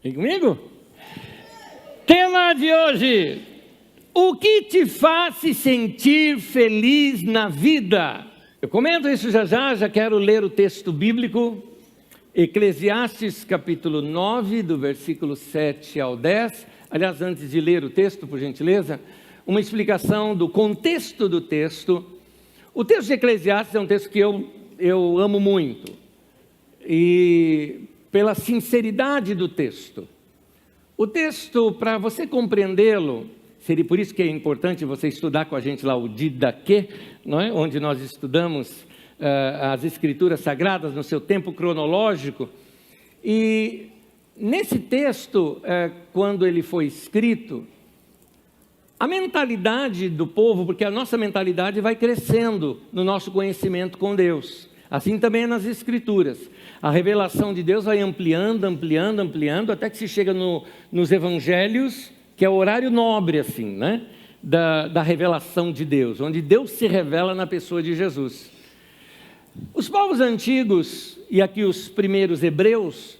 Vem comigo? Tema de hoje: o que te faz se sentir feliz na vida? Eu comento isso já quero ler o texto bíblico, Eclesiastes capítulo 9, do versículo 7 ao 10. Aliás, antes de ler o texto, por gentileza, uma explicação do contexto do texto. O texto de Eclesiastes é um texto que eu amo muito, e pela sinceridade do texto. O texto, para você compreendê-lo, seria por isso que é importante você estudar com a gente lá o Didaquê, não é? Onde nós estudamos as Escrituras Sagradas no seu tempo cronológico. E nesse texto, quando ele foi escrito, a mentalidade do povo, porque a nossa mentalidade vai crescendo no nosso conhecimento com Deus. Assim também é nas Escrituras. A revelação de Deus vai ampliando, até que se chega nos Evangelhos, que é o horário nobre, assim, né? Da revelação de Deus, onde Deus se revela na pessoa de Jesus. Os povos antigos, e aqui os primeiros hebreus,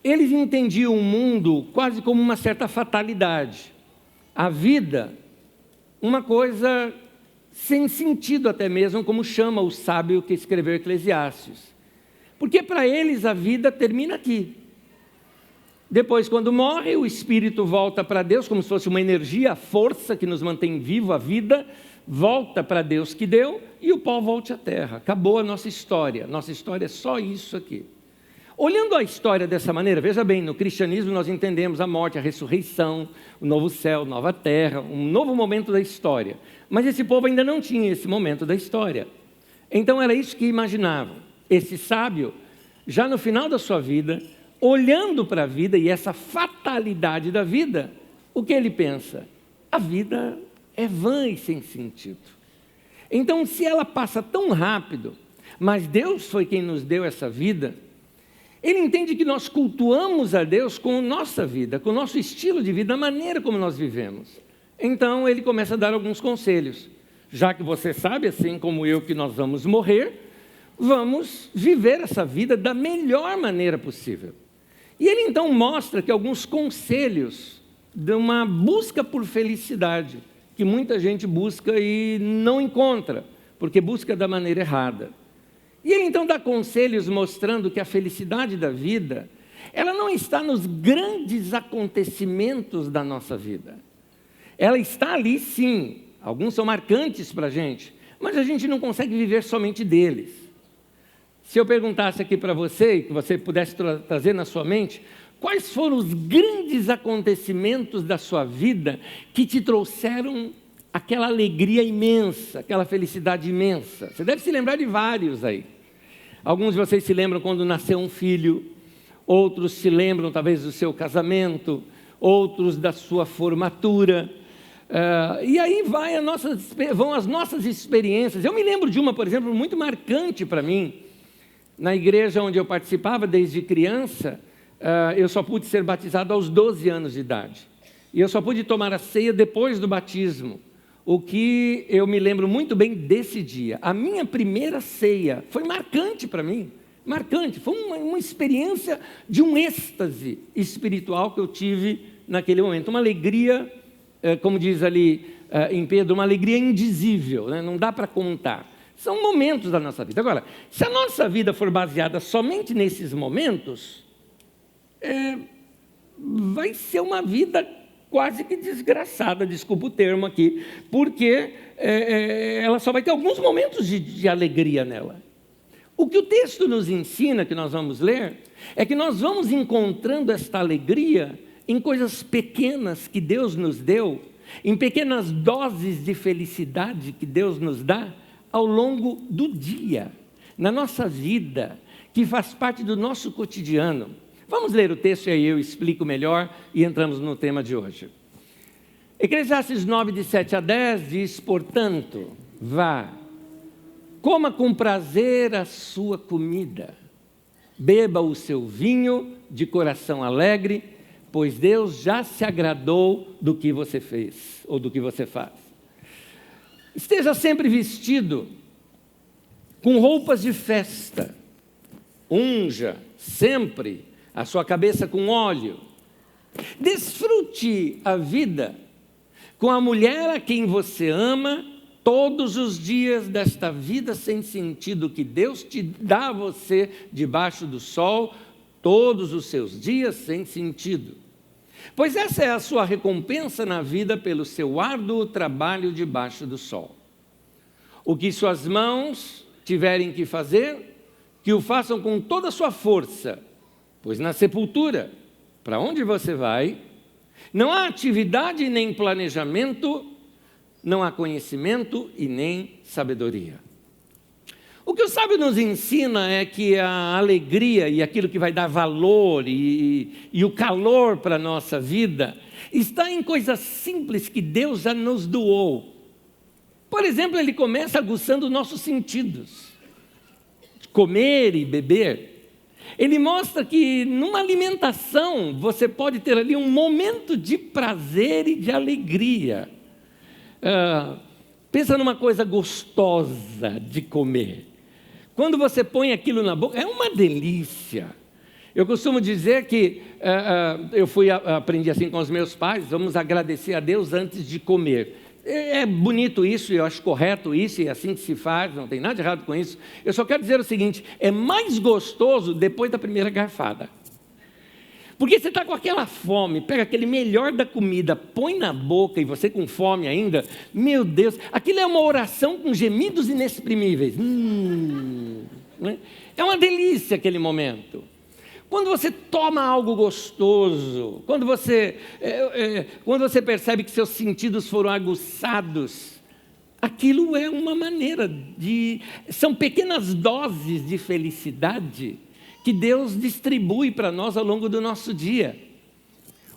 eles entendiam o mundo quase como uma certa fatalidade. A vida, uma coisa sem sentido até mesmo, como chama o sábio que escreveu Eclesiastes. Porque para eles a vida termina aqui. Depois, quando morre, o espírito volta para Deus, como se fosse uma energia, a força que nos mantém vivo, a vida, volta para Deus que deu, e o pó volta à terra. Acabou a nossa história é só isso aqui. Olhando a história dessa maneira, veja bem, no cristianismo nós entendemos a morte, a ressurreição, o novo céu, nova terra, um novo momento da história. Mas esse povo ainda não tinha esse momento da história. Então era isso que imaginavam. Esse sábio, já no final da sua vida, olhando para a vida e essa fatalidade da vida, o que ele pensa? A vida é vã e sem sentido. Então, se ela passa tão rápido, mas Deus foi quem nos deu essa vida, ele entende que nós cultuamos a Deus com a nossa vida, com o nosso estilo de vida, a maneira como nós vivemos. Então, ele começa a dar alguns conselhos. Já que você sabe, assim como eu, que nós vamos morrer, vamos viver essa vida da melhor maneira possível. E ele então mostra que alguns conselhos de uma busca por felicidade, que muita gente busca e não encontra, porque busca da maneira errada. E ele então dá conselhos mostrando que a felicidade da vida, ela não está nos grandes acontecimentos da nossa vida. Ela está ali sim, alguns são marcantes para a gente, mas a gente não consegue viver somente deles. Se eu perguntasse aqui para você, e que você pudesse trazer na sua mente, quais foram os grandes acontecimentos da sua vida que te trouxeram aquela alegria imensa, aquela felicidade imensa? Você deve se lembrar de vários aí. Alguns de vocês se lembram quando nasceu um filho, outros se lembram talvez do seu casamento, outros da sua formatura. E aí vão as nossas experiências. Eu me lembro de uma, por exemplo, muito marcante para mim. Na igreja onde eu participava desde criança, eu só pude ser batizado aos 12 anos de idade. E eu só pude tomar a ceia depois do batismo. O que eu me lembro muito bem desse dia. A minha primeira ceia foi marcante para mim. Marcante. Foi uma experiência de um êxtase espiritual que eu tive naquele momento. Uma alegria, como diz ali em Pedro, uma alegria indizível, né? Não dá para contar. São momentos da nossa vida. Agora, se a nossa vida for baseada somente nesses momentos, vai ser uma vida quase que desgraçada, desculpa o termo aqui, porque ela só vai ter alguns momentos de alegria nela. O que o texto nos ensina, que nós vamos ler, é que nós vamos encontrando esta alegria em coisas pequenas que Deus nos deu, em pequenas doses de felicidade que Deus nos dá, ao longo do dia, na nossa vida, que faz parte do nosso cotidiano. Vamos ler o texto e aí eu explico melhor e entramos no tema de hoje. Eclesiastes 9, de 7 a 10 diz: portanto, vá, coma com prazer a sua comida, beba o seu vinho de coração alegre, pois Deus já se agradou do que você fez, ou do que você faz. Esteja sempre vestido com roupas de festa, unja sempre a sua cabeça com óleo, Desfrute a vida com a mulher a quem você ama todos os dias desta vida sem sentido que Deus te dá a você debaixo do sol, todos os seus dias sem sentido. Pois essa é a sua recompensa na vida pelo seu árduo trabalho debaixo do sol. O que suas mãos tiverem que fazer, que o façam com toda a sua força, pois na sepultura, para onde você vai, não há atividade nem planejamento, não há conhecimento e nem sabedoria. O que o sábio nos ensina é que a alegria e aquilo que vai dar valor e o calor para a nossa vida está em coisas simples que Deus já nos doou. Por exemplo, ele começa aguçando nossos sentidos, comer e beber. Ele mostra que numa alimentação você pode ter ali um momento de prazer e de alegria. Pensa numa coisa gostosa de comer. Quando você põe aquilo na boca, é uma delícia. Eu costumo dizer que aprendi assim com os meus pais, vamos agradecer a Deus antes de comer. É bonito isso, eu acho correto isso, e é assim que se faz, não tem nada de errado com isso. Eu só quero dizer o seguinte, é mais gostoso depois da primeira garfada. Porque você está com aquela fome, pega aquele melhor da comida, põe na boca, e você com fome ainda, meu Deus, aquilo é uma oração com gemidos inexprimíveis. Né? É uma delícia aquele momento. Quando você toma algo gostoso, quando você percebe que seus sentidos foram aguçados, aquilo é uma maneira são pequenas doses de felicidade que Deus distribui para nós ao longo do nosso dia.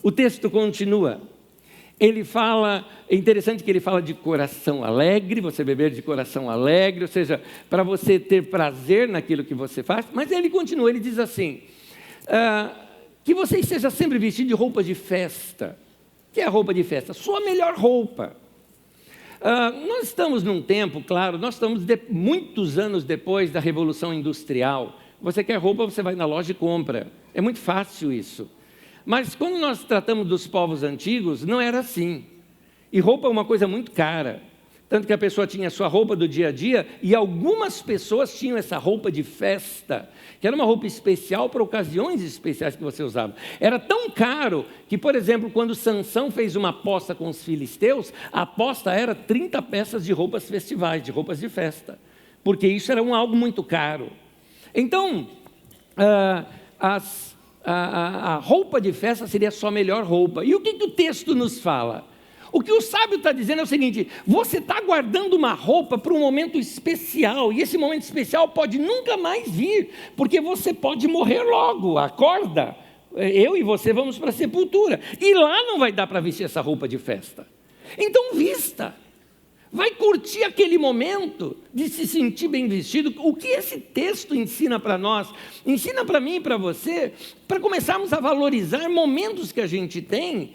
O texto continua. Ele fala, é interessante que ele fala de coração alegre, você beber de coração alegre, ou seja, para você ter prazer naquilo que você faz, mas ele continua, ele diz assim, que você esteja sempre vestido de roupa de festa. O que é a roupa de festa? Sua melhor roupa. Nós estamos num tempo, claro, nós estamos muitos anos depois da Revolução Industrial. Você quer roupa, você vai na loja e compra. É muito fácil isso. Mas quando nós tratamos dos povos antigos, não era assim. E roupa é uma coisa muito cara. Tanto que a pessoa tinha a sua roupa do dia a dia, e algumas pessoas tinham essa roupa de festa, que era uma roupa especial para ocasiões especiais que você usava. Era tão caro que, por exemplo, quando Sansão fez uma aposta com os filisteus, a aposta era 30 peças de roupas festivais, de roupas de festa, porque isso era algo muito caro. Então, a roupa de festa seria a sua melhor roupa. E o que o texto nos fala? O que o sábio está dizendo é o seguinte, você está guardando uma roupa para um momento especial, e esse momento especial pode nunca mais vir, porque você pode morrer logo, acorda, eu e você vamos para a sepultura, e lá não vai dar para vestir essa roupa de festa. Então vista, vai curtir aquele momento de se sentir bem vestido. O que esse texto ensina para nós? Ensina para mim e para você, para começarmos a valorizar momentos que a gente tem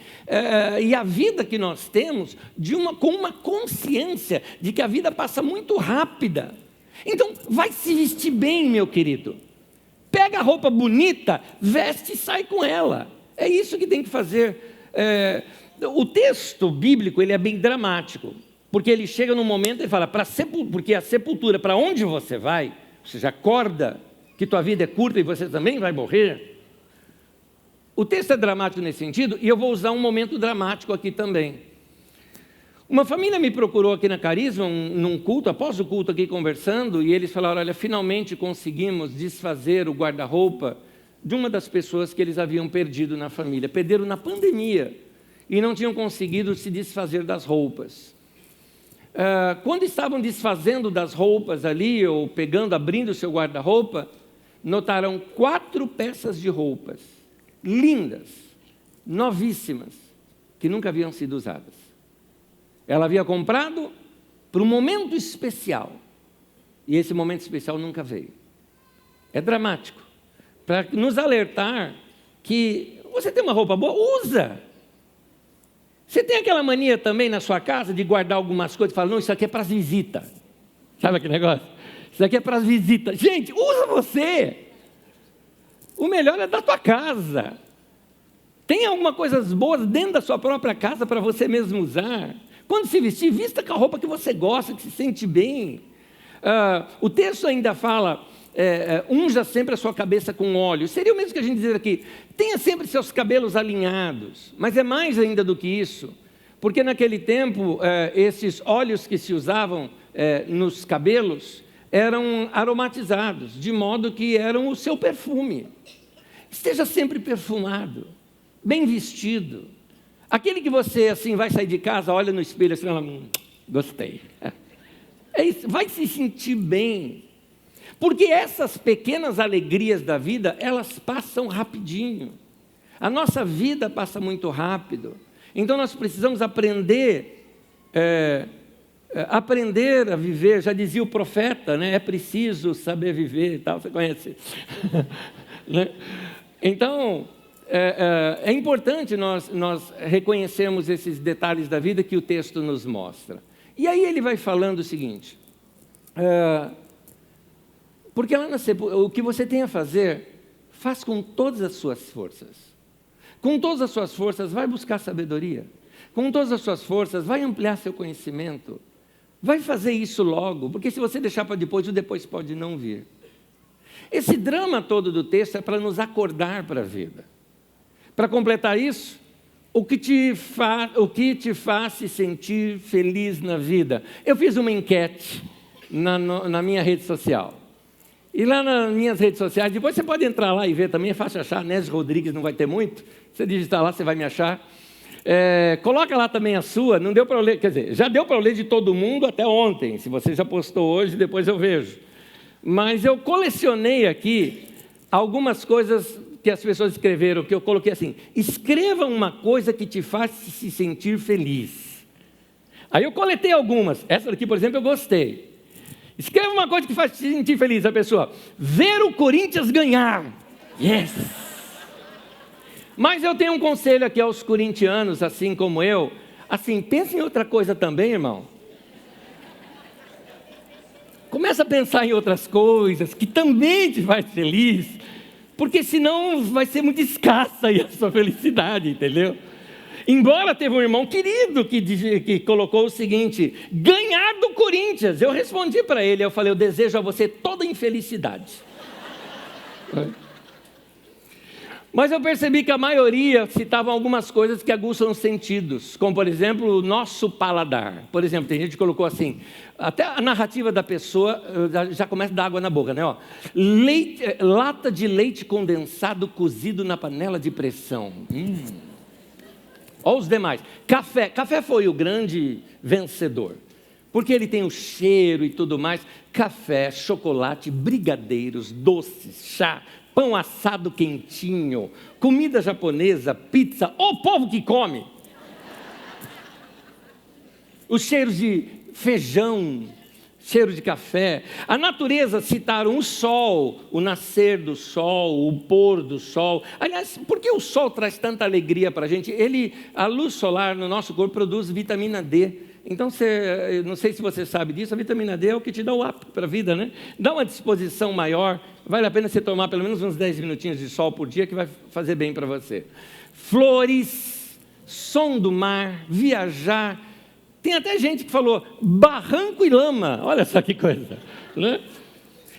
e a vida que nós temos com uma consciência de que a vida passa muito rápida. Então, vai se vestir bem, meu querido. Pega a roupa bonita, veste e sai com ela. É isso que tem que fazer. O texto bíblico ele é bem dramático. Porque ele chega num momento e fala, porque a sepultura, para onde você vai, você já acorda que tua vida é curta e você também vai morrer. O texto é dramático nesse sentido, e eu vou usar um momento dramático aqui também. Uma família me procurou aqui na Carisma, num culto, após o culto aqui conversando, e eles falaram, olha, finalmente conseguimos desfazer o guarda-roupa de uma das pessoas que eles haviam perdido na família. Perderam na pandemia, e não tinham conseguido se desfazer das roupas. Quando estavam desfazendo das roupas ali, ou abrindo o seu guarda-roupa, notaram 4 peças de roupas, lindas, novíssimas, que nunca haviam sido usadas. Ela havia comprado para um momento especial, e esse momento especial nunca veio. É dramático, para nos alertar que você tem uma roupa boa, usa. Você tem aquela mania também na sua casa de guardar algumas coisas e falar, não, isso aqui é para as visitas. Sabe aquele negócio? Isso aqui é para as visitas. Gente, usa você. O melhor é da tua casa. Tem algumas coisas boas dentro da sua própria casa para você mesmo usar. Quando se vestir, vista com a roupa que você gosta, que se sente bem. O texto ainda fala, unja sempre a sua cabeça com óleo. Seria o mesmo que a gente dizer aqui, tenha sempre seus cabelos alinhados. Mas é mais ainda do que isso. Porque naquele tempo, esses óleos que se usavam nos cabelos eram aromatizados, de modo que eram o seu perfume. Esteja sempre perfumado, bem vestido. Aquele que você assim vai sair de casa, olha no espelho assim, gostei. É isso, vai se sentir bem. Porque essas pequenas alegrias da vida, elas passam rapidinho. A nossa vida passa muito rápido. Então nós precisamos aprender a viver. Já dizia o profeta, né? É preciso saber viver e tal, você conhece? Né? Então, é importante nós reconhecermos esses detalhes da vida que o texto nos mostra. E aí ele vai falando o seguinte, porque lá o que você tem a fazer, faz com todas as suas forças. Com todas as suas forças, vai buscar sabedoria. Com todas as suas forças, vai ampliar seu conhecimento. Vai fazer isso logo, porque se você deixar para depois, o depois pode não vir. Esse drama todo do texto é para nos acordar para a vida. Para completar isso, o que te faz se sentir feliz na vida? Eu fiz uma enquete na minha rede social. E lá nas minhas redes sociais, depois você pode entrar lá e ver também, é fácil achar, Nésio Rodrigues não vai ter muito. Você digitar lá, você vai me achar. Coloca lá também a sua, não deu para eu ler, quer dizer, já deu para eu ler de todo mundo até ontem. Se você já postou hoje, depois eu vejo. Mas eu colecionei aqui algumas coisas que as pessoas escreveram, que eu coloquei assim, escreva uma coisa que te faz se sentir feliz. Aí eu coletei algumas, essa daqui, por exemplo, eu gostei. Escreva uma coisa que faz te sentir feliz, a pessoa, ver o Corinthians ganhar. Yes! Mas eu tenho um conselho aqui aos corintianos, assim como eu, assim, pense em outra coisa também, irmão. Começa a pensar em outras coisas que também te faz feliz, porque senão vai ser muito escassa aí a sua felicidade, entendeu? Embora teve um irmão querido que colocou o seguinte, ganhar do Corinthians. Eu respondi para ele, eu falei, eu desejo a você toda a infelicidade. Mas eu percebi que a maioria citavam algumas coisas que aguçam os sentidos, como, por exemplo, o nosso paladar. Por exemplo, tem gente que colocou assim, até a narrativa da pessoa já começa a dar água na boca, né? Ó, lata de leite condensado cozido na panela de pressão. Olha os demais. Café foi o grande vencedor, porque ele tem o cheiro e tudo mais. Café, chocolate, brigadeiros, doces, chá, pão assado quentinho, comida japonesa, pizza, o povo que come. Os cheiros de feijão, cheiro de café. A natureza citaram o sol, o nascer do sol, o pôr do sol. Aliás, por que o sol traz tanta alegria para a gente? A luz solar no nosso corpo produz vitamina D. Então, não sei se você sabe disso, a vitamina D é o que te dá o up para a vida, né? Dá uma disposição maior, vale a pena você tomar pelo menos uns 10 minutinhos de sol por dia, que vai fazer bem para você. Flores, som do mar, viajar. Tem até gente que falou barranco e lama, olha só que coisa, né?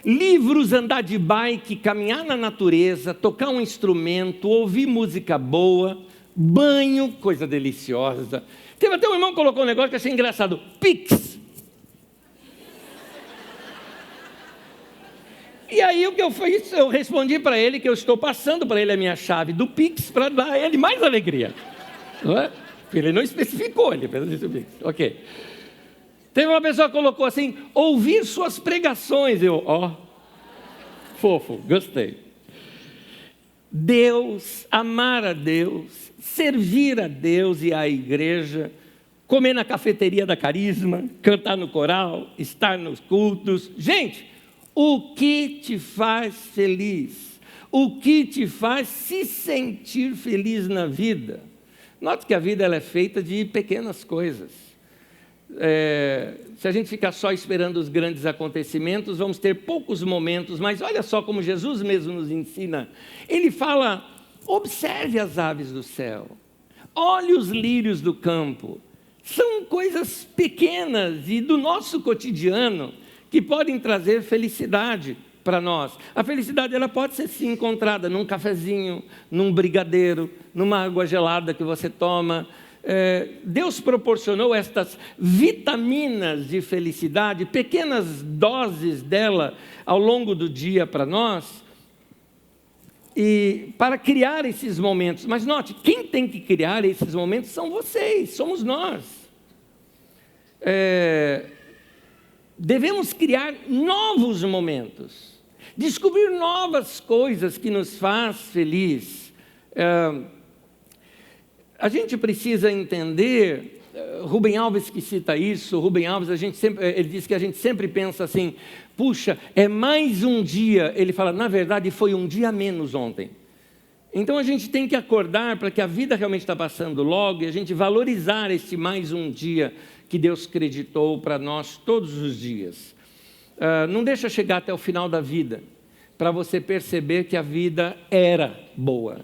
Livros, andar de bike, caminhar na natureza, tocar um instrumento, ouvir música boa, banho, coisa deliciosa. Teve até um irmão que colocou um negócio que eu achei engraçado, Pix. E aí o que eu fiz, eu respondi para ele que eu estou passando para ele a minha chave do Pix para dar a ele mais alegria. Não é? Ele não especificou, ele apenas disse o Pix. Ok. Teve uma pessoa que colocou assim, ouvir suas pregações. Fofo, gostei. Deus, amar a Deus, servir a Deus e à igreja, comer na cafeteria da Carisma, cantar no coral, estar nos cultos. Gente, o que te faz feliz? O que te faz se sentir feliz na vida? Note que a vida ela é feita de pequenas coisas. Se a gente ficar só esperando os grandes acontecimentos, vamos ter poucos momentos, mas olha só como Jesus mesmo nos ensina. Ele fala Observe as aves do céu, olhe os lírios do campo. São coisas pequenas e do nosso cotidiano que podem trazer felicidade para nós. A felicidade ela pode ser sim encontrada num cafezinho, num brigadeiro, numa água gelada que você toma. Deus proporcionou estas vitaminas de felicidade, pequenas doses dela ao longo do dia para nós, e para criar esses momentos. Mas note, quem tem que criar esses momentos são vocês, somos nós. Devemos criar novos momentos, descobrir novas coisas que nos faz feliz. A gente precisa entender, Rubem Alves que cita isso, Rubem Alves, ele diz que a gente sempre pensa assim, puxa, é mais um dia, ele fala, na verdade foi um dia a menos ontem. Então a gente tem que acordar para que a vida realmente está passando logo e a gente valorizar esse mais um dia que Deus creditou para nós todos os dias. Não deixa chegar até o final da vida, para você perceber que a vida era boa.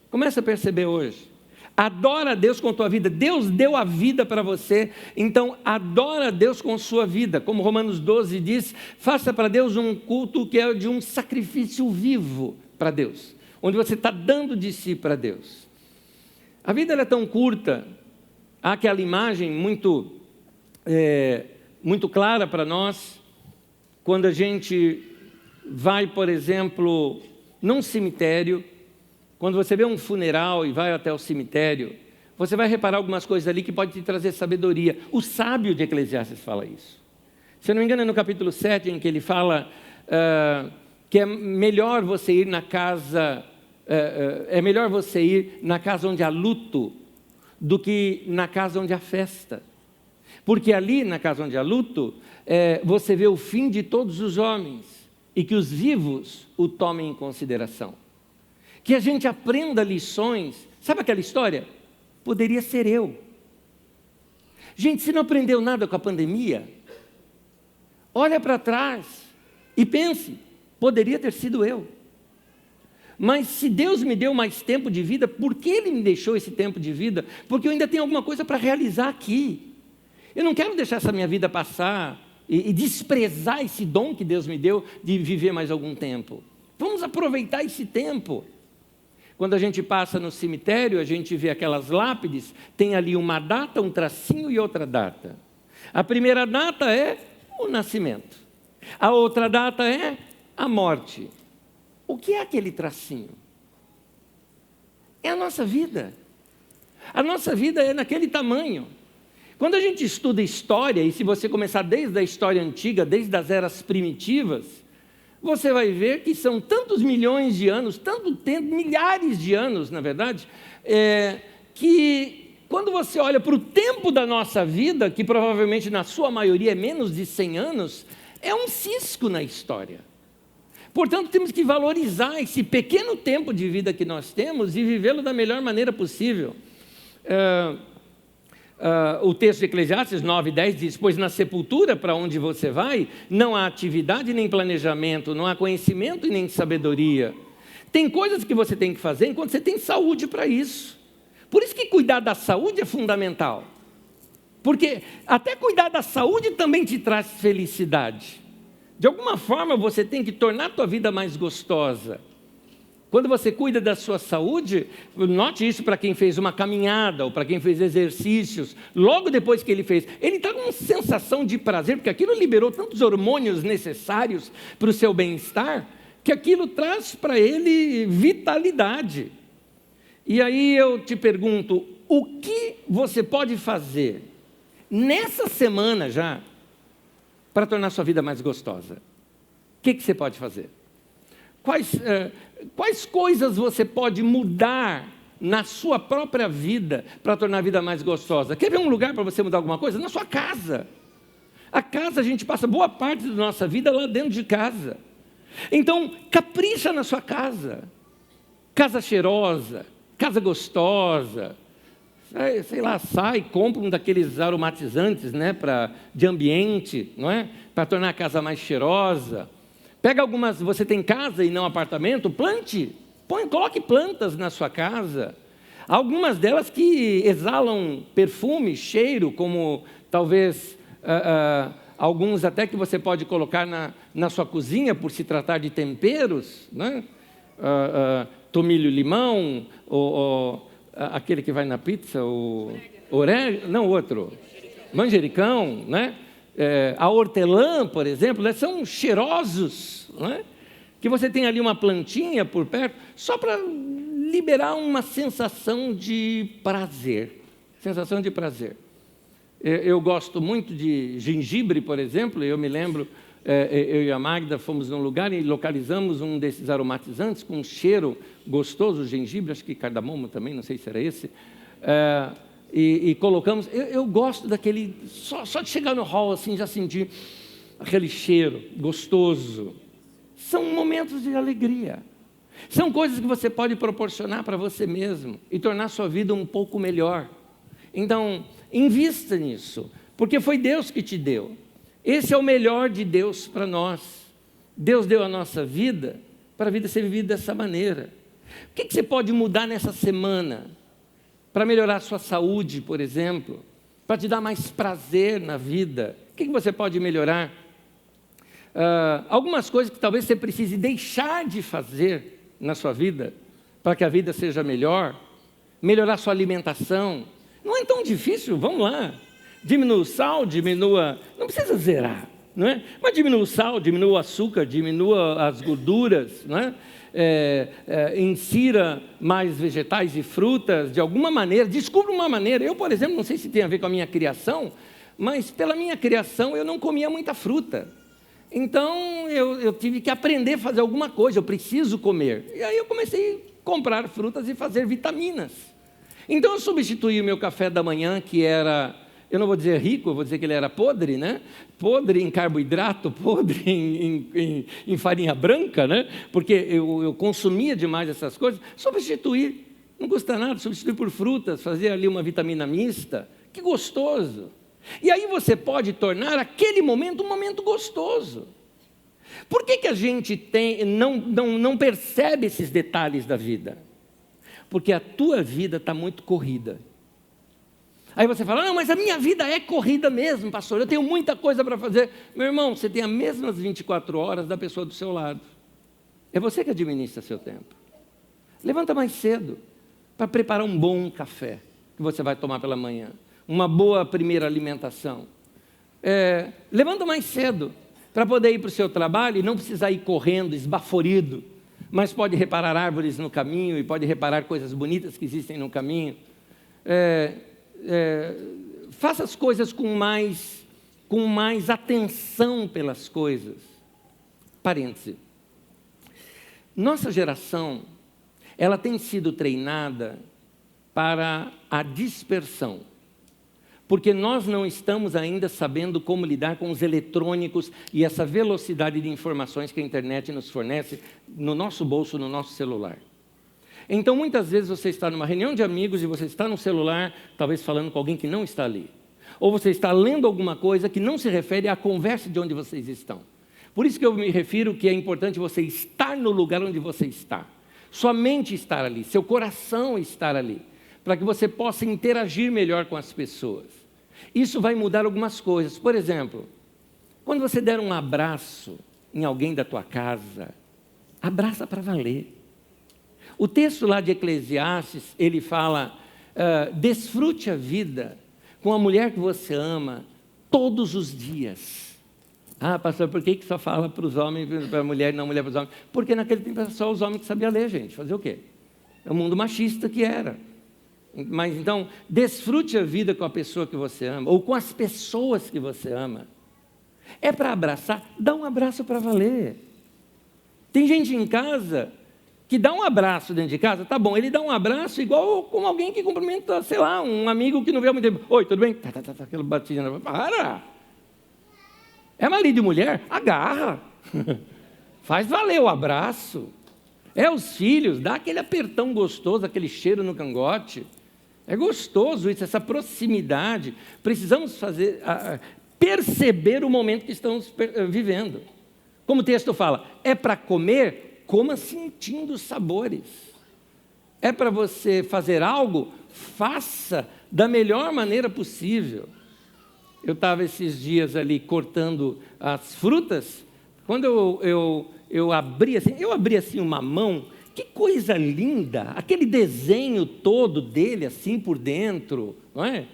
Começa a perceber hoje. Adora a Deus com a tua vida. Deus deu a vida para você, então adora a Deus com a sua vida. Como Romanos 12 diz, faça para Deus um culto que é de um sacrifício vivo para Deus, onde você está dando de si para Deus. A vida ela é tão curta, há aquela imagem muito clara para nós, quando a gente vai, por exemplo, num cemitério. Quando você vê um funeral e vai até o cemitério, você vai reparar algumas coisas ali que podem te trazer sabedoria. O sábio de Eclesiastes fala isso. Se eu não me engano, é no capítulo 7, em que ele fala que é melhor você ir na casa, onde há luto do que na casa onde há festa. Porque ali, na casa onde há luto, você vê o fim de todos os homens e que os vivos o tomem em consideração. Que a gente aprenda lições. Sabe aquela história? Poderia ser eu. Gente, se não aprendeu nada com a pandemia, olha para trás e pense, poderia ter sido eu. Mas se Deus me deu mais tempo de vida, por que Ele me deixou esse tempo de vida? Porque eu ainda tenho alguma coisa para realizar aqui. Eu não quero deixar essa minha vida passar e desprezar esse dom que Deus me deu de viver mais algum tempo. Vamos aproveitar esse tempo. Quando a gente passa no cemitério, a gente vê aquelas lápides, tem ali uma data, um tracinho e outra data. A primeira data é o nascimento. A outra data é a morte. O que é aquele tracinho? É a nossa vida. A nossa vida é naquele tamanho. Quando a gente estuda história, e se você começar desde a história antiga, desde as eras primitivas, você vai ver que são tantos milhões de anos, tanto tempo, milhares de anos, na verdade, que quando você olha para o tempo da nossa vida, que provavelmente na sua maioria é menos de 100 anos, é um cisco na história. Portanto, temos que valorizar esse pequeno tempo de vida que nós temos e vivê-lo da melhor maneira possível. O texto de Eclesiastes 9:10 diz, pois na sepultura para onde você vai, não há atividade nem planejamento, não há conhecimento e nem sabedoria. Tem coisas que você tem que fazer enquanto você tem saúde para isso. Por isso que cuidar da saúde é fundamental. Porque até cuidar da saúde também te traz felicidade. De alguma forma você tem que tornar a tua vida mais gostosa. Quando você cuida da sua saúde, note isso para quem fez uma caminhada ou para quem fez exercícios, logo depois que ele fez, ele está com uma sensação de prazer, porque aquilo liberou tantos hormônios necessários para o seu bem-estar, que aquilo traz para ele vitalidade. E aí eu te pergunto, o que você pode fazer nessa semana já para tornar a sua vida mais gostosa? O que você pode fazer? Quais coisas você pode mudar na sua própria vida para tornar a vida mais gostosa? Quer ver um lugar para você mudar alguma coisa? Na sua casa. A casa, a gente passa boa parte da nossa vida lá dentro de casa. Então, capricha na sua casa. Casa cheirosa, casa gostosa. Sei lá, sai, compra um daqueles aromatizantes, né, de ambiente, não é? Para tornar a casa mais cheirosa. Pega algumas, você tem casa e não apartamento, plante Coloque plantas na sua casa. Algumas delas que exalam perfume, cheiro, como talvez alguns até que você pode colocar na sua cozinha, por se tratar de temperos, né? Tomilho, limão, aquele que vai na pizza, manjericão, né? A hortelã, por exemplo, né? São cheirosos, né? Que você tem ali uma plantinha por perto, só para liberar uma sensação de prazer. Sensação de prazer. Eu gosto muito de gengibre, por exemplo. Eu me lembro, eu e a Magda fomos num lugar e localizamos um desses aromatizantes com um cheiro gostoso, gengibre, acho que cardamomo também, não sei se era esse. E colocamos. Eu gosto daquele, só de chegar no hall assim, já sentir aquele cheiro gostoso. São momentos de alegria. São coisas que você pode proporcionar para você mesmo e tornar sua vida um pouco melhor. Então, invista nisso, porque foi Deus que te deu. Esse é o melhor de Deus para nós. Deus deu a nossa vida para a vida ser vivida dessa maneira. O que você pode mudar nessa semana para melhorar a sua saúde, por exemplo? Para te dar mais prazer na vida? O que você pode melhorar? Algumas coisas que talvez você precise deixar de fazer na sua vida, para que a vida seja melhor, melhorar sua alimentação. Não é tão difícil, vamos lá. Diminua o sal, não precisa zerar, não é? Mas diminua o sal, diminua o açúcar, diminua as gorduras, não é? Insira mais vegetais e frutas, de alguma maneira, descubra uma maneira. Eu, por exemplo, não sei se tem a ver com a minha criação, mas pela minha criação eu não comia muita fruta. Então, eu tive que aprender a fazer alguma coisa, eu preciso comer. E aí eu comecei a comprar frutas e fazer vitaminas. Então, eu substituí o meu café da manhã, que era, eu não vou dizer rico, eu vou dizer que ele era podre, né? Podre em carboidrato, podre em farinha branca, né? Porque eu consumia demais essas coisas. Substituir, não custa nada, substituir por frutas, fazer ali uma vitamina mista. Que gostoso! E aí você pode tornar aquele momento um momento gostoso. Por que a gente não percebe esses detalhes da vida? Porque a tua vida está muito corrida. Aí você fala, não, mas a minha vida é corrida mesmo, pastor, eu tenho muita coisa para fazer. Meu irmão, você tem as mesmas 24 horas da pessoa do seu lado. É você que administra seu tempo. Levanta mais cedo para preparar um bom café que você vai tomar pela manhã. Uma boa primeira alimentação. Levanta mais cedo para poder ir para o seu trabalho e não precisar ir correndo, esbaforido, mas pode reparar árvores no caminho e pode reparar coisas bonitas que existem no caminho. Faça as coisas com mais atenção pelas coisas. Parêntese. Nossa geração, ela tem sido treinada para a dispersão. Porque nós não estamos ainda sabendo como lidar com os eletrônicos e essa velocidade de informações que a internet nos fornece no nosso bolso, no nosso celular. Então, muitas vezes você está numa reunião de amigos e você está no celular, talvez falando com alguém que não está ali. Ou você está lendo alguma coisa que não se refere à conversa de onde vocês estão. Por isso que eu me refiro que é importante você estar no lugar onde você está. Sua mente estar ali, seu coração estar ali, para que você possa interagir melhor com as pessoas. Isso vai mudar algumas coisas. Por exemplo, quando você der um abraço em alguém da tua casa, abraça para valer. O texto lá de Eclesiastes, ele fala, desfrute a vida com a mulher que você ama todos os dias. Ah, pastor, por que só fala para os homens, para a mulher e não a mulher para os homens? Porque naquele tempo era só os homens que sabiam ler, gente. Fazer o quê? É o mundo machista que era. Mas então, desfrute a vida com a pessoa que você ama, ou com as pessoas que você ama. É para abraçar? Dá um abraço para valer. Tem gente em casa que dá um abraço dentro de casa, tá bom, ele dá um abraço igual como alguém que cumprimenta, sei lá, um amigo que não vê há muito tempo. Oi, tudo bem? Aquela batida. Para! É marido e mulher? Agarra. Faz valer o abraço. É os filhos, dá aquele apertão gostoso, aquele cheiro no cangote. É gostoso isso, essa proximidade. Precisamos perceber o momento que estamos vivendo. Como o texto fala, é para comer? coma sentindo os sabores. É para você fazer algo, faça da melhor maneira possível. Eu estava esses dias ali cortando as frutas, quando eu abri assim uma mamão, que coisa linda, aquele desenho todo dele assim por dentro, não é?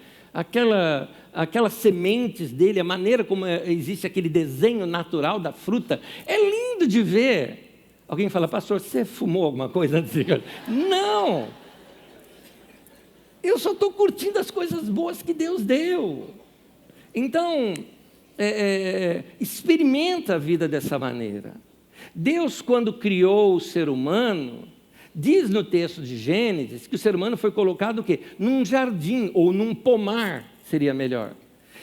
Aquelas sementes dele, a maneira como existe aquele desenho natural da fruta, é lindo de ver. Alguém fala, pastor, você fumou alguma coisa antes de... Não! Eu só estou curtindo as coisas boas que Deus deu. Então, experimenta a vida dessa maneira. Deus, quando criou o ser humano, diz no texto de Gênesis que o ser humano foi colocado o quê? Num jardim ou num pomar, seria melhor.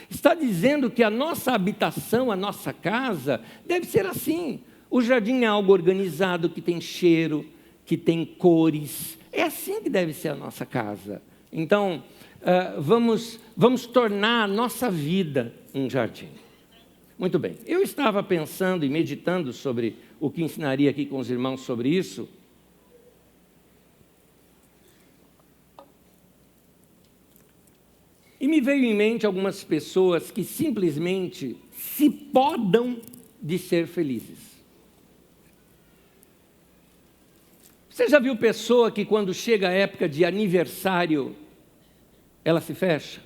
Está dizendo que a nossa habitação, a nossa casa, deve ser assim. O jardim é algo organizado, que tem cheiro, que tem cores. É assim que deve ser a nossa casa. Então, vamos tornar a nossa vida um jardim. Muito bem. Eu estava pensando e meditando sobre o que ensinaria aqui com os irmãos sobre isso. E me veio em mente algumas pessoas que simplesmente se podam de ser felizes. Você já viu pessoa que quando chega a época de aniversário, ela se fecha?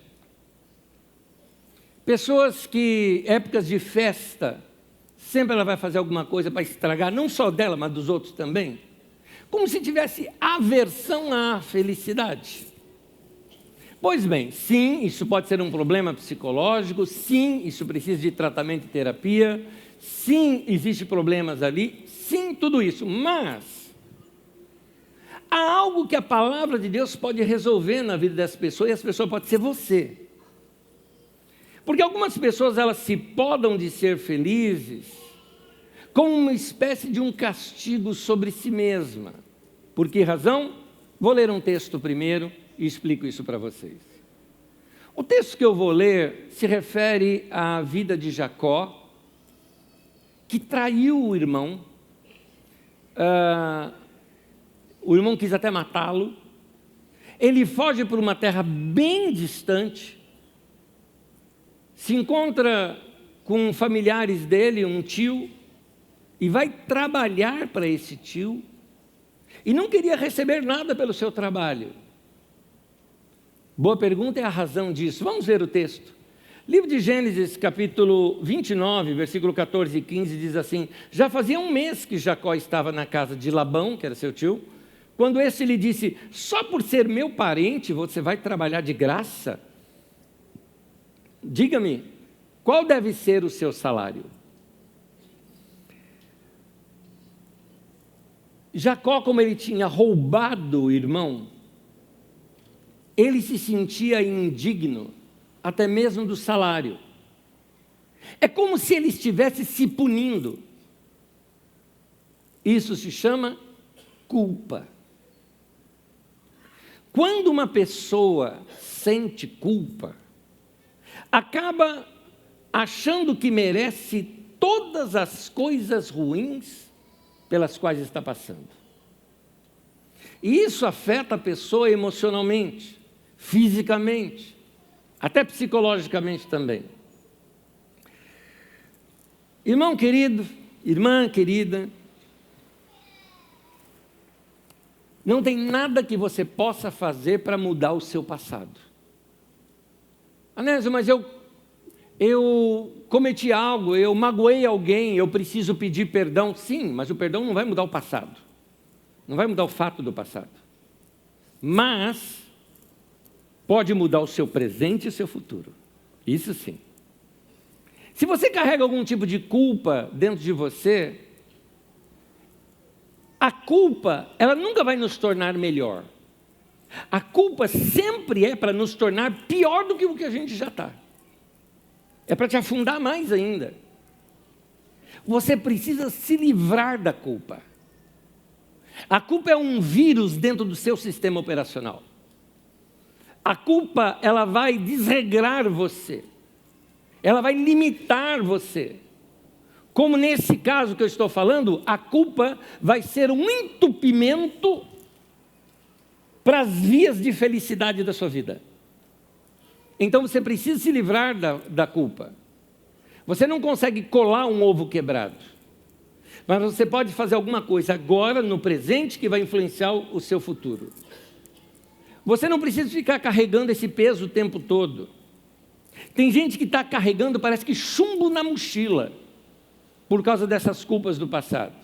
Pessoas que, épocas de festa, sempre ela vai fazer alguma coisa para estragar, não só dela, mas dos outros também. Como se tivesse aversão à felicidade. Pois bem, sim, isso pode ser um problema psicológico, sim, isso precisa de tratamento e terapia, sim, existem problemas ali, sim, tudo isso, mas há algo que a palavra de Deus pode resolver na vida dessa pessoa, e essa pessoa pode ser você. Porque algumas pessoas, elas se podam de ser felizes como uma espécie de um castigo sobre si mesma. Por que razão? Vou ler um texto primeiro e explico isso para vocês. O texto que eu vou ler se refere à vida de Jacó, que traiu o irmão. O irmão quis até matá-lo. Ele foge para uma terra bem distante, se encontra com familiares dele, um tio, e vai trabalhar para esse tio, e não queria receber nada pelo seu trabalho. Boa pergunta é a razão disso. Vamos ver o texto. Livro de Gênesis, capítulo 29, versículo 14 e 15, diz assim: já fazia um mês que Jacó estava na casa de Labão, que era seu tio, quando esse lhe disse: só por ser meu parente você vai trabalhar de graça? Diga-me, qual deve ser o seu salário? Jacó, como ele tinha roubado o irmão, ele se sentia indigno, até mesmo do salário. É como se ele estivesse se punindo. Isso se chama culpa. Quando uma pessoa sente culpa, acaba achando que merece todas as coisas ruins pelas quais está passando. E isso afeta a pessoa emocionalmente, fisicamente, até psicologicamente também. Irmão querido, irmã querida, não tem nada que você possa fazer para mudar o seu passado. Anésio, mas eu cometi algo, eu magoei alguém, eu preciso pedir perdão. Sim, mas o perdão não vai mudar o passado. Não vai mudar o fato do passado. Mas pode mudar o seu presente e o seu futuro. Isso sim. Se você carrega algum tipo de culpa dentro de você, a culpa, ela nunca vai nos tornar melhor. A culpa sempre é para nos tornar pior do que o que a gente já está. É para te afundar mais ainda. Você precisa se livrar da culpa. A culpa é um vírus dentro do seu sistema operacional. A culpa, ela vai desregrar você. Ela vai limitar você. como nesse caso que eu estou falando, a culpa vai ser um entupimento para as vias de felicidade da sua vida. Então você precisa se livrar da culpa. Você não consegue colar um ovo quebrado, mas você pode fazer alguma coisa agora, no presente, que vai influenciar o seu futuro. Você não precisa ficar carregando esse peso o tempo todo. Tem gente que está carregando, parece que chumbo na mochila, por causa dessas culpas do passado.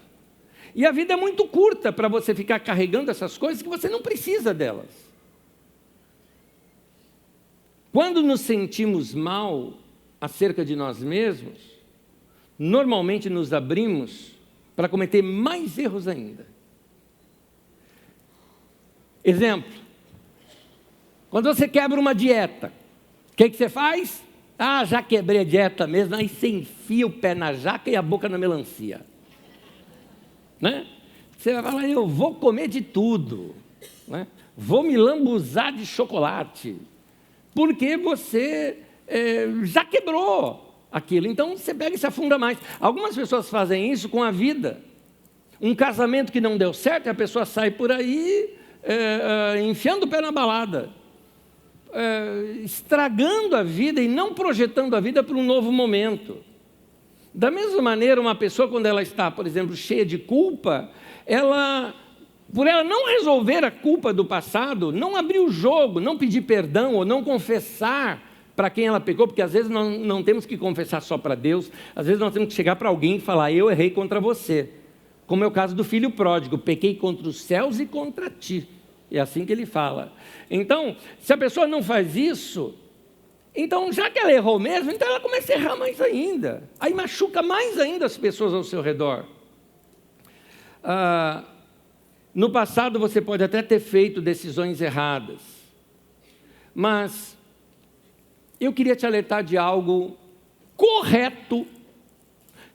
E a vida é muito curta para você ficar carregando essas coisas que você não precisa delas. Quando nos sentimos mal acerca de nós mesmos, normalmente nos abrimos para cometer mais erros ainda. Exemplo, quando você quebra uma dieta, o que você faz? Ah, já quebrei a dieta mesmo, aí você enfia o pé na jaca e a boca na melancia. Né? Você vai falar, eu vou comer de tudo, né? Vou me lambuzar de chocolate, porque você já quebrou aquilo, então você pega e se afunda mais. Algumas pessoas fazem isso com a vida. Um casamento que não deu certo, a pessoa sai por aí enfiando o pé na balada, estragando a vida e não projetando a vida para um novo momento. Da mesma maneira, uma pessoa, quando ela está, por exemplo, cheia de culpa, por ela não resolver a culpa do passado, não abrir o jogo, não pedir perdão ou não confessar para quem ela pecou, porque às vezes nós não temos que confessar só para Deus, às vezes nós temos que chegar para alguém e falar, eu errei contra você. Como é o caso do filho pródigo, pequei contra os céus e contra ti. É assim que ele fala. Então, se a pessoa não faz isso, então já que ela errou mesmo, então ela começa a errar mais ainda. Aí machuca mais ainda as pessoas ao seu redor. No passado você pode até ter feito decisões erradas, mas eu queria te alertar de algo correto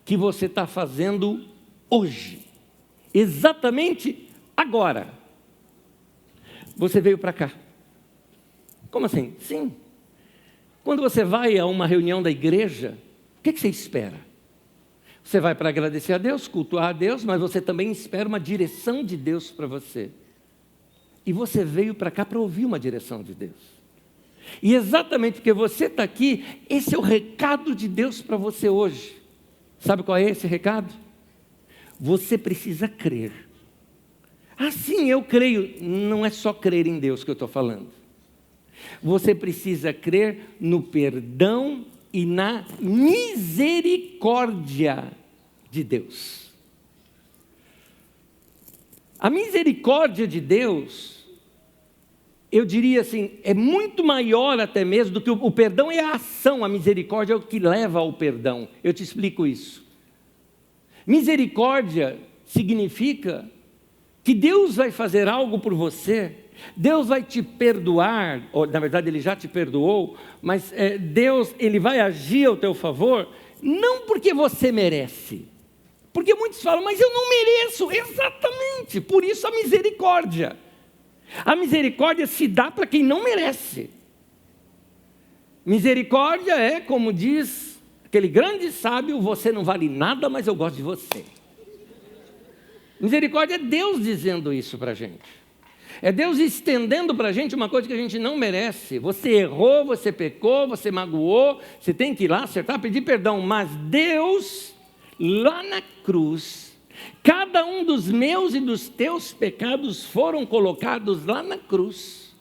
que você está fazendo hoje, exatamente agora. Você veio para cá. Como assim? Sim. Quando você vai a uma reunião da igreja, o que você espera? Você vai para agradecer a Deus, cultuar a Deus, mas você também espera uma direção de Deus para você. E você veio para cá para ouvir uma direção de Deus. E exatamente porque você está aqui, esse é o recado de Deus para você hoje. Sabe qual é esse recado? Você precisa crer. Sim, eu creio. Não é só crer em Deus que eu estou falando. Você precisa crer no perdão e na misericórdia de Deus. A misericórdia de Deus, eu diria assim, é muito maior até mesmo do que o perdão é a ação, a misericórdia é o que leva ao perdão. Eu te explico isso. Misericórdia significa que Deus vai fazer algo por você, Deus vai te perdoar, ou na verdade Ele já te perdoou, mas Deus, Ele vai agir ao teu favor, não porque você merece, porque muitos falam, mas eu não mereço, exatamente, por isso a misericórdia se dá para quem não merece. Misericórdia é, como diz aquele grande sábio, você não vale nada, mas eu gosto de você. Misericórdia é Deus dizendo isso para a gente. É Deus estendendo para a gente uma coisa que a gente não merece. Você errou, você pecou, você magoou, você tem que ir lá acertar, pedir perdão. Mas Deus, lá na cruz, cada um dos meus e dos teus pecados foram colocados lá na cruz,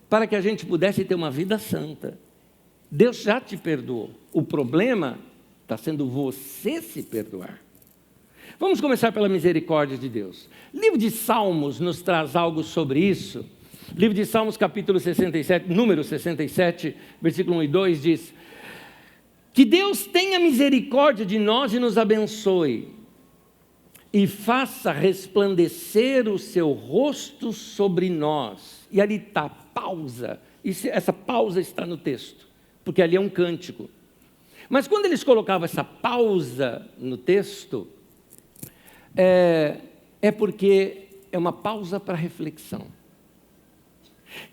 para que a gente pudesse ter uma vida santa. Deus já te perdoou. O problema está sendo você se perdoar. Vamos começar pela misericórdia de Deus. Livro de Salmos nos traz algo sobre isso. Livro de Salmos, capítulo 67, número 67, versículo 1 e 2 diz: que Deus tenha misericórdia de nós e nos abençoe, e faça resplandecer o seu rosto sobre nós. E ali está, pausa. Essa pausa está no texto, porque ali é um cântico. Mas quando eles colocavam essa pausa no texto, é porque é uma pausa para reflexão.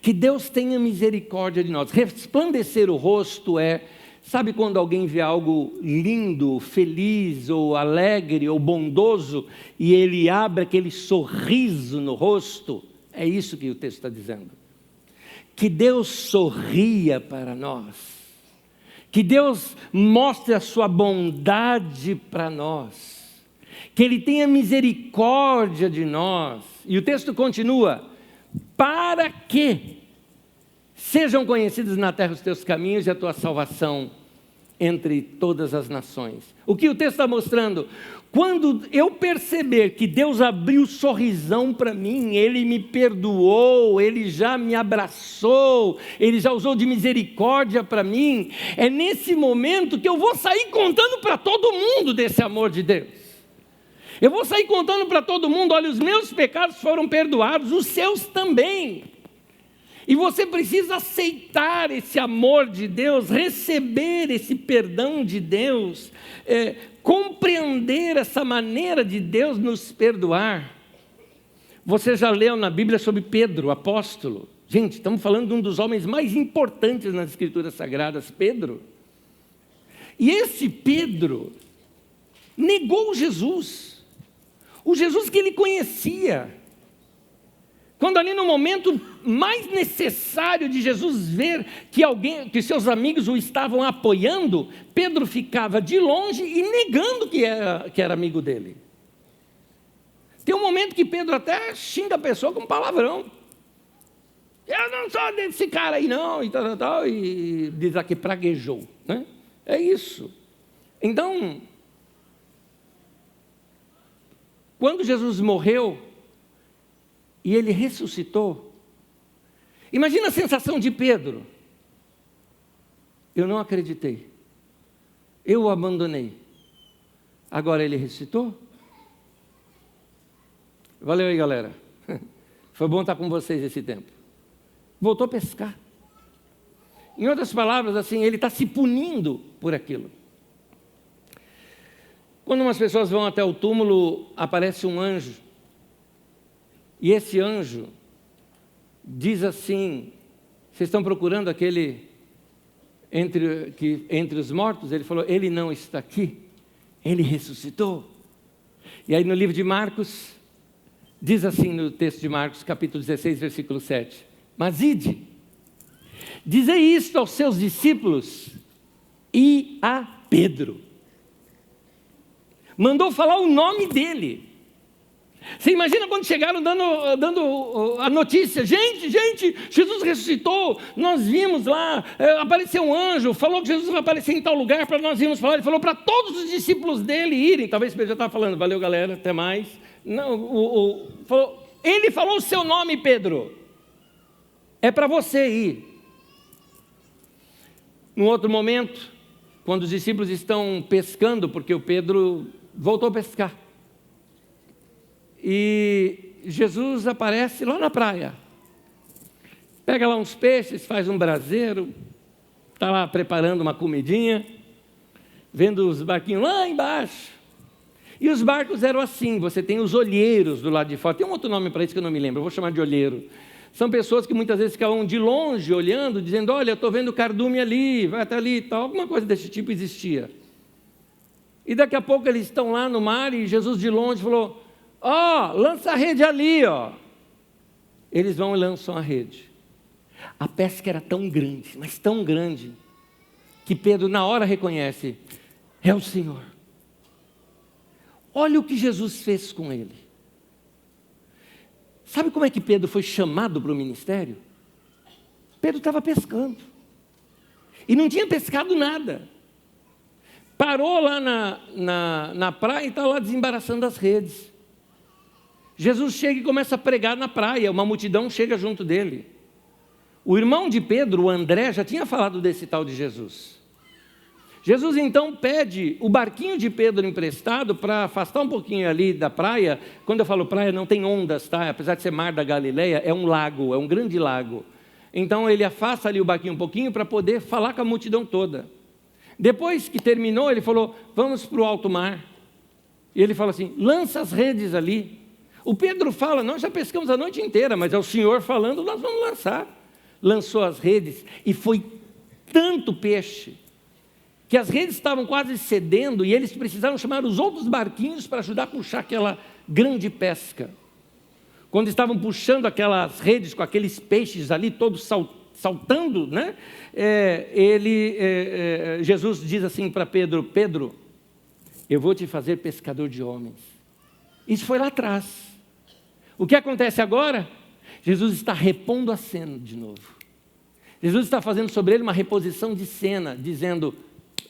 Que Deus tenha misericórdia de nós. Resplandecer o rosto é Sabe quando alguém vê algo lindo, feliz, ou alegre, ou bondoso, e ele abre aquele sorriso no rosto? É isso que o texto está dizendo. Que Deus sorria para nós. Que Deus mostre a sua bondade para nós. Que Ele tenha misericórdia de nós. E o texto continua: para que sejam conhecidos na terra os teus caminhos e a tua salvação entre todas as nações. O que o texto está mostrando? Quando eu perceber que Deus abriu o sorrisão para mim, Ele me perdoou, Ele já me abraçou, Ele já usou de misericórdia para mim, é nesse momento que eu vou sair contando para todo mundo desse amor de Deus. Eu vou sair contando para todo mundo: olha, os meus pecados foram perdoados, os seus também. E você precisa aceitar esse amor de Deus, receber esse perdão de Deus, compreender essa maneira de Deus nos perdoar. Você já leu na Bíblia sobre Pedro, apóstolo? Gente, estamos falando de um dos homens mais importantes nas Escrituras Sagradas, Pedro. E esse Pedro negou Jesus, o Jesus que ele conhecia. Quando ali no momento mais necessário de Jesus ver que seus amigos o estavam apoiando, Pedro ficava de longe e negando que era amigo dele. Tem um momento que Pedro até xinga a pessoa com palavrão. Eu não sou desse cara aí não, e tal, e diz aqui, praguejou, né? É isso. Então, quando Jesus morreu e ele ressuscitou, imagina a sensação de Pedro: eu não acreditei, eu o abandonei, agora ele ressuscitou? Valeu aí, galera, foi bom estar com vocês esse tempo. Voltou a pescar. Em outras palavras, assim, ele está se punindo por aquilo. Quando umas pessoas vão até o túmulo, aparece um anjo, e esse anjo diz assim: vocês estão procurando aquele entre os mortos? Ele falou: ele não está aqui, ele ressuscitou. E aí no livro de Marcos, diz assim no texto de Marcos, capítulo 16, versículo 7: mas ide, dizei isto aos seus discípulos e a Pedro. Mandou falar o nome dele. Você imagina quando chegaram dando a notícia: gente, Jesus ressuscitou, nós vimos lá, apareceu um anjo, falou que Jesus vai aparecer em tal lugar para nós irmos falar. Ele falou para todos os discípulos dele irem. Talvez Pedro já estava falando: valeu, galera, até mais. Não, ele falou o seu nome, Pedro, é para você ir. Num outro momento, quando os discípulos estão pescando, porque o Pedro voltou a pescar, e Jesus aparece lá na praia, pega lá uns peixes, faz um braseiro, está lá preparando uma comidinha, vendo os barquinhos lá embaixo. E os barcos eram assim: você tem os olheiros do lado de fora, tem um outro nome para isso que eu não me lembro, eu vou chamar de olheiro. São pessoas que muitas vezes ficavam de longe olhando, dizendo: olha, eu estou vendo o cardume ali, vai até ali e tal. Alguma coisa desse tipo existia. E daqui a pouco eles estão lá no mar e Jesus de longe falou: ó, lança a rede ali, ó. Eles vão e lançam a rede. A pesca era tão grande, mas tão grande, que Pedro na hora reconhece: é o Senhor. Olha o que Jesus fez com ele. Sabe como é que Pedro foi chamado para o ministério? Pedro estava pescando e não tinha pescado nada. Parou lá na praia e está lá desembaraçando as redes. Jesus chega e começa a pregar na praia, uma multidão chega junto dele. O irmão de Pedro, o André, já tinha falado desse tal de Jesus. Jesus então pede o barquinho de Pedro emprestado para afastar um pouquinho ali da praia. Quando eu falo praia, não tem ondas, tá? Apesar de ser mar da Galileia, é um lago, é um grande lago. Então ele afasta ali o barquinho um pouquinho para poder falar com a multidão toda. Depois que terminou, ele falou: vamos para o alto mar. E ele fala assim: lança as redes ali. O Pedro fala: nós já pescamos a noite inteira, mas é o Senhor falando, nós vamos lançar. Lançou as redes e foi tanto peixe que as redes estavam quase cedendo e eles precisaram chamar os outros barquinhos para ajudar a puxar aquela grande pesca. Quando estavam puxando aquelas redes com aqueles peixes ali todos saltando, né? Jesus diz assim para Pedro: Pedro, eu vou te fazer pescador de homens. Isso foi lá atrás. O que acontece agora? Jesus está repondo a cena de novo. Jesus está fazendo sobre ele uma reposição de cena, dizendo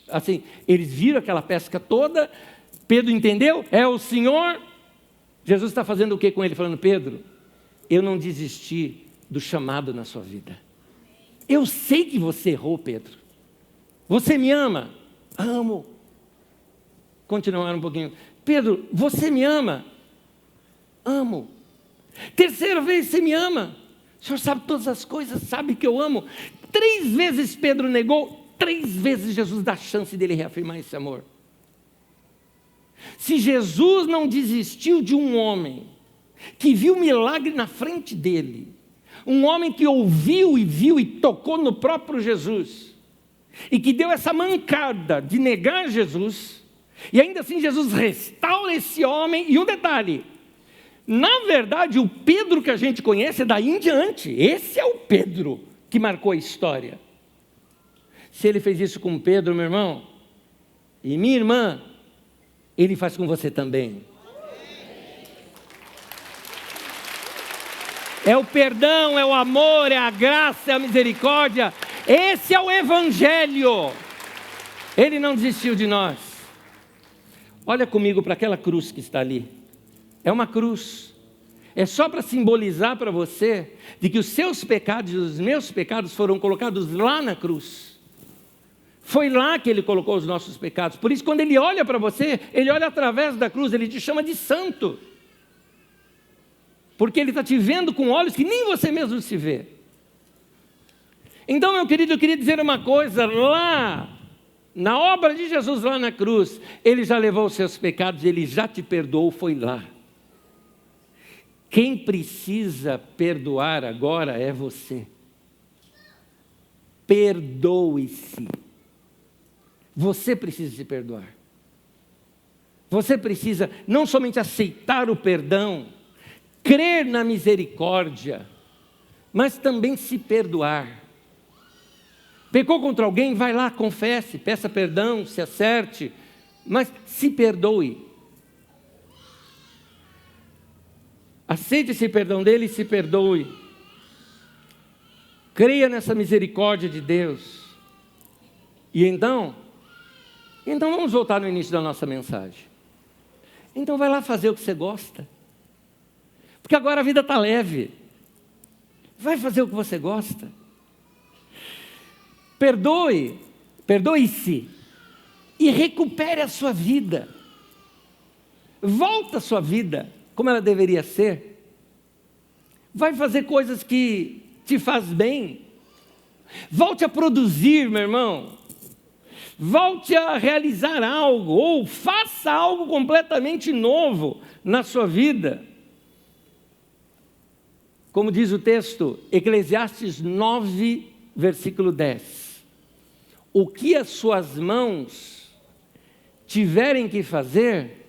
assim, eles viram aquela pesca toda, Pedro entendeu, é o Senhor. Jesus está fazendo o que com ele? Falando: Pedro, eu não desisti do chamado na sua vida. Eu sei que você errou, Pedro. Você me ama? Amo. Continuar um pouquinho. Pedro, você me ama? Amo. Terceira vez, você me ama? O Senhor sabe todas as coisas, sabe que eu amo. 3 vezes Pedro negou, 3 vezes Jesus dá chance dele reafirmar esse amor. Se Jesus não desistiu de um homem que viu milagre na frente dele, um homem que ouviu e viu e tocou no próprio Jesus, e que deu essa mancada de negar Jesus, e ainda assim Jesus restaura esse homem, e um detalhe, na verdade o Pedro que a gente conhece é daí em diante, esse é o Pedro que marcou a história. Se ele fez isso com Pedro, meu irmão, e minha irmã, ele faz com você também. É o perdão, é o amor, é a graça, é a misericórdia. Esse é o Evangelho. Ele não desistiu de nós. Olha comigo para aquela cruz que está ali. É uma cruz. É só para simbolizar para você de que os seus pecados e os meus pecados foram colocados lá na cruz. Foi lá que ele colocou os nossos pecados. Por isso, quando ele olha para você, ele olha através da cruz, ele te chama de santo. Porque ele está te vendo com olhos que nem você mesmo se vê. Então, meu querido, eu queria dizer uma coisa, lá, na obra de Jesus lá na cruz, ele já levou os seus pecados, ele já te perdoou, foi lá. Quem precisa perdoar agora é você. Perdoe-se. Você precisa se perdoar. Você precisa não somente aceitar o perdão, crer na misericórdia, mas também se perdoar. Pecou contra alguém, vai lá, confesse, peça perdão, se acerte, mas se perdoe. Aceite esse perdão dele e se perdoe. Creia nessa misericórdia de Deus. E então vamos voltar no início da nossa mensagem. Então vai lá fazer o que você gosta. Porque agora a vida está leve. Vai fazer o que você gosta. Perdoe-se e recupere a sua vida. Volta a sua vida como ela deveria ser. Vai fazer coisas que te faz bem. Volte a produzir, meu irmão. Volte a realizar algo, ou faça algo completamente novo na sua vida. Como diz o texto, Eclesiastes 9, versículo 10. O que as suas mãos tiverem que fazer,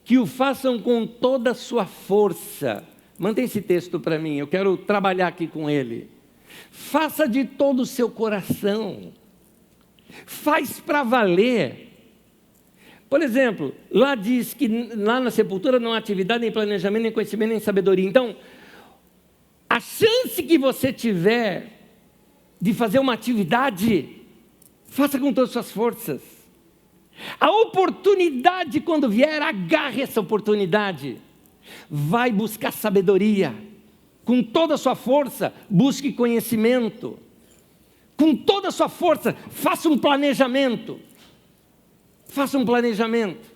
que o façam com toda a sua força. Mantém esse texto para mim, eu quero trabalhar aqui com ele. Faça de todo o seu coração. Faz para valer. Por exemplo, lá diz que lá na sepultura não há atividade, nem planejamento, nem conhecimento, nem sabedoria. Então, a chance que você tiver de fazer uma atividade, faça com todas as suas forças. A oportunidade, quando vier, agarre essa oportunidade. Vai buscar sabedoria. Com toda a sua força, busque conhecimento. Com toda a sua força, faça um planejamento. Faça um planejamento.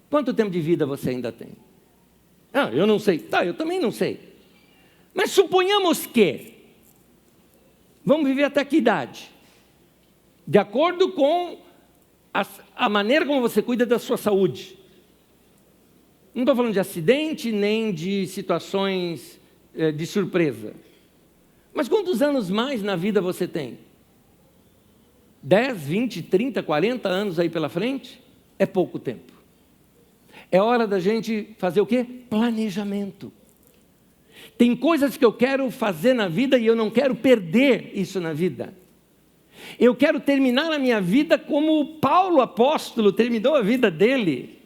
Quanto tempo de vida você ainda tem? Ah, eu não sei. Tá, eu também não sei. Mas suponhamos que vamos viver até que idade? De acordo com a maneira como você cuida da sua saúde. Não estou falando de acidente, nem de situações de surpresa. Mas quantos anos mais na vida você tem? 10, 20, 30, 40 anos aí pela frente, é pouco tempo. É hora da gente fazer o quê? Planejamento. Tem coisas que eu quero fazer na vida e eu não quero perder isso na vida. Eu quero terminar a minha vida como Paulo apóstolo terminou a vida dele.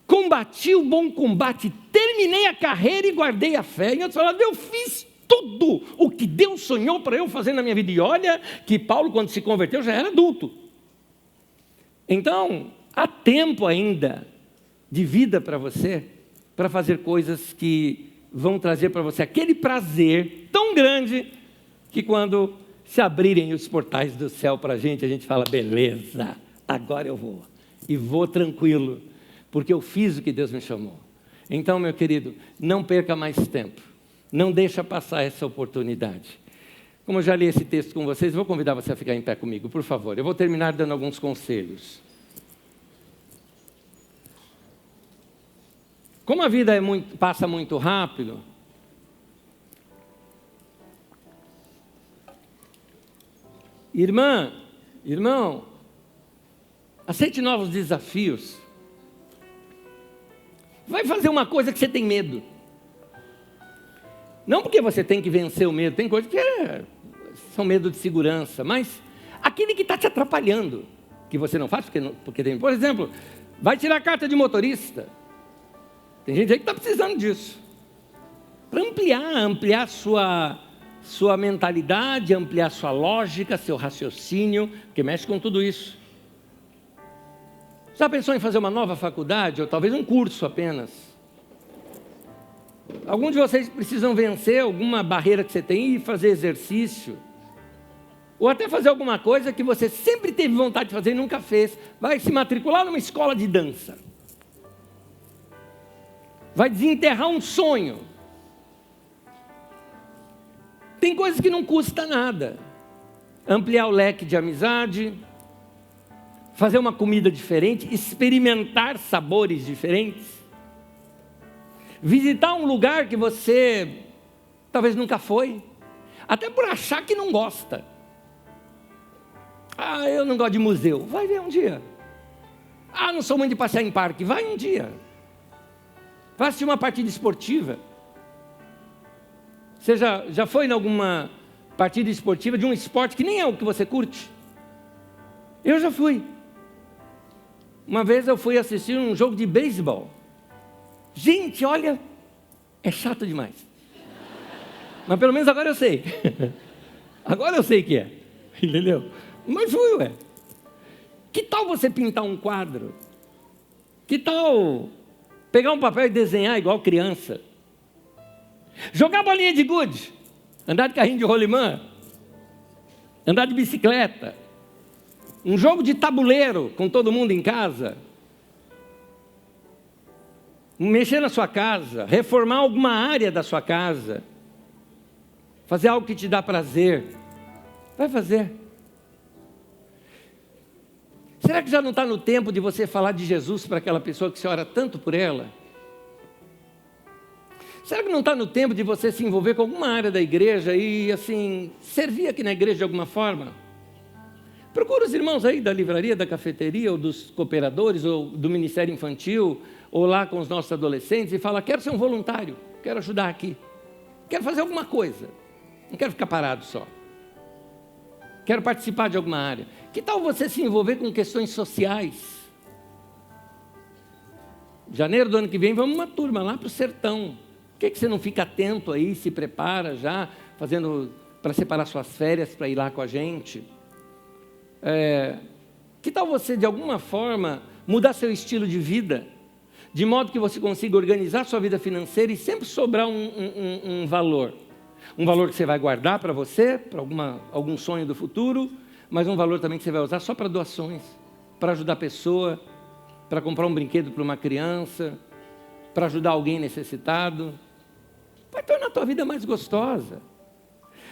Combati o bom combate, terminei a carreira e guardei a fé. Em outras palavras, eu fiz tudo o que Deus sonhou para eu fazer na minha vida. E olha que Paulo, quando se converteu, já era adulto. Então, há tempo ainda de vida para você, para fazer coisas que vão trazer para você aquele prazer tão grande, que quando se abrirem os portais do céu para a gente fala, beleza, agora eu vou. E vou tranquilo, porque eu fiz o que Deus me chamou. Então, meu querido, não perca mais tempo. Não deixa passar essa oportunidade. Como eu já li esse texto com vocês, vou convidar você a ficar em pé comigo, por favor. Eu vou terminar dando alguns conselhos. Como a vida passa muito rápido, irmão, aceite novos desafios. Vai fazer uma coisa que você tem medo. Não porque você tem que vencer o medo, tem coisas que são medo de segurança, mas aquele que está te atrapalhando, que você não faz porque tem. Por exemplo, vai tirar a carta de motorista. Tem gente aí que está precisando disso. Para ampliar sua mentalidade, ampliar sua lógica, seu raciocínio, porque mexe com tudo isso. Já pensou em fazer uma nova faculdade, ou talvez um curso apenas? Alguns de vocês precisam vencer alguma barreira que você tem e fazer exercício. Ou até fazer alguma coisa que você sempre teve vontade de fazer e nunca fez. Vai se matricular numa escola de dança. Vai desenterrar um sonho. Tem coisas que não custa nada. Ampliar o leque de amizade, fazer uma comida diferente, experimentar sabores diferentes, visitar um lugar que você talvez nunca foi, até por achar que não gosta. Ah, eu não gosto de museu. Vai ver um dia. Ah, não sou muito de passear em parque. Vai um dia. Vai assistir uma partida esportiva. Você já foi em alguma partida esportiva de um esporte que nem é o que você curte? Eu já fui. Uma vez eu fui assistir um jogo de beisebol. Gente, olha, é chato demais. Mas pelo menos agora eu sei. Agora eu sei que é. Entendeu? Mas fui, ué. Que tal você pintar um quadro? Que tal pegar um papel e desenhar igual criança? Jogar bolinha de gude? Andar de carrinho de rolimã? Andar de bicicleta? Um jogo de tabuleiro com todo mundo em casa? Mexer na sua casa, reformar alguma área da sua casa, fazer algo que te dá prazer. Vai fazer. Será que já não está no tempo de você falar de Jesus para aquela pessoa que você ora tanto por ela? Será que não está no tempo de você se envolver com alguma área da igreja e, assim, servir aqui na igreja de alguma forma? Procura os irmãos aí da livraria, da cafeteria, ou dos cooperadores, ou do ministério infantil, ou lá com os nossos adolescentes e fala, quero ser um voluntário, quero ajudar aqui, quero fazer alguma coisa, não quero ficar parado só, quero participar de alguma área. Que tal você se envolver com questões sociais? Janeiro do ano que vem vamos uma turma lá para o sertão. Por que você não fica atento aí, se prepara já, para separar suas férias para ir lá com a gente? Que tal você de alguma forma mudar seu estilo de vida, de modo que você consiga organizar sua vida financeira e sempre sobrar um valor que você vai guardar para você, para algum sonho do futuro, mas um valor também que você vai usar só para doações, para ajudar a pessoa, para comprar um brinquedo para uma criança, para ajudar alguém necessitado. Vai tornar a tua vida mais gostosa.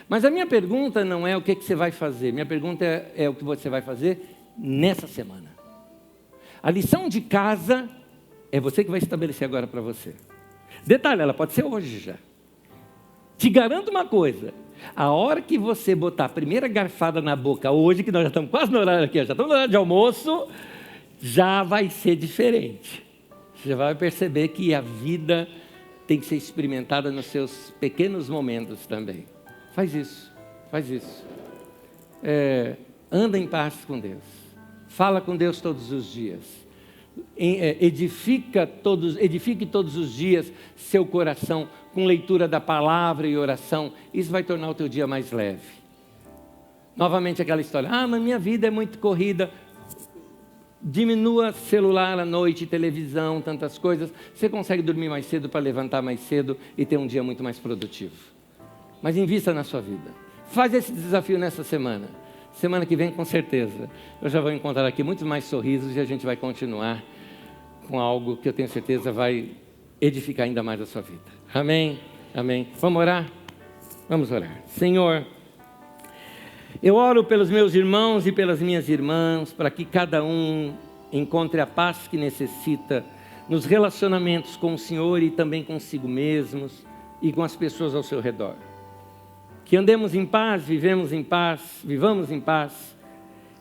Mas a minha pergunta não é o que você vai fazer, minha pergunta é o que você vai fazer nessa semana. A lição de casa é você que vai estabelecer agora para você. Detalhe, ela pode ser hoje já. Te garanto uma coisa, A hora que você botar a primeira garfada na boca hoje, que nós já estamos quase no horário aqui, já estamos no horário de almoço, já vai ser diferente. Você vai perceber que a vida tem que ser experimentada nos seus pequenos momentos também. Faz isso, faz isso. Anda em paz com Deus. Fala com Deus todos os dias. Edifique todos os dias seu coração com leitura da palavra e oração. Isso vai tornar o teu dia mais leve. Novamente aquela história, mas minha vida é muito corrida. Diminua celular à noite, televisão, tantas coisas. Você consegue dormir mais cedo para levantar mais cedo e ter um dia muito mais produtivo. Mas invista na sua vida. Faz esse desafio nessa semana. Semana que vem, com certeza, eu já vou encontrar aqui muitos mais sorrisos e a gente vai continuar com algo que eu tenho certeza vai edificar ainda mais a sua vida. Amém? Amém. Vamos orar? Vamos orar. Senhor, eu oro pelos meus irmãos e pelas minhas irmãs, para que cada um encontre a paz que necessita nos relacionamentos com o Senhor e também consigo mesmos e com as pessoas ao seu redor. Que andemos em paz, vivamos em paz, vivamos em paz,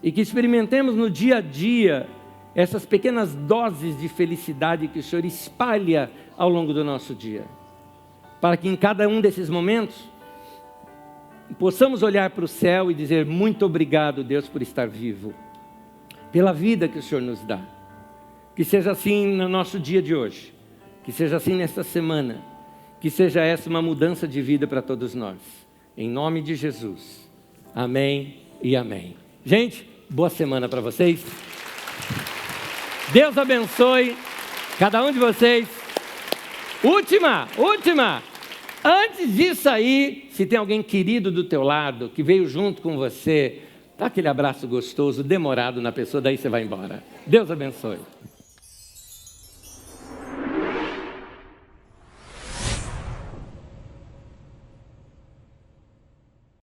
e que experimentemos no dia a dia essas pequenas doses de felicidade que o Senhor espalha ao longo do nosso dia, para que em cada um desses momentos possamos olhar para o céu e dizer muito obrigado, Deus, por estar vivo, pela vida que o Senhor nos dá. Que seja assim no nosso dia de hoje, que seja assim nesta semana, que seja essa uma mudança de vida para todos nós. Em nome de Jesus. Amém e amém. Gente, boa semana para vocês. Deus abençoe cada um de vocês. Última. Antes disso aí, se tem alguém querido do teu lado, que veio junto com você, dá aquele abraço gostoso, demorado na pessoa, daí você vai embora. Deus abençoe.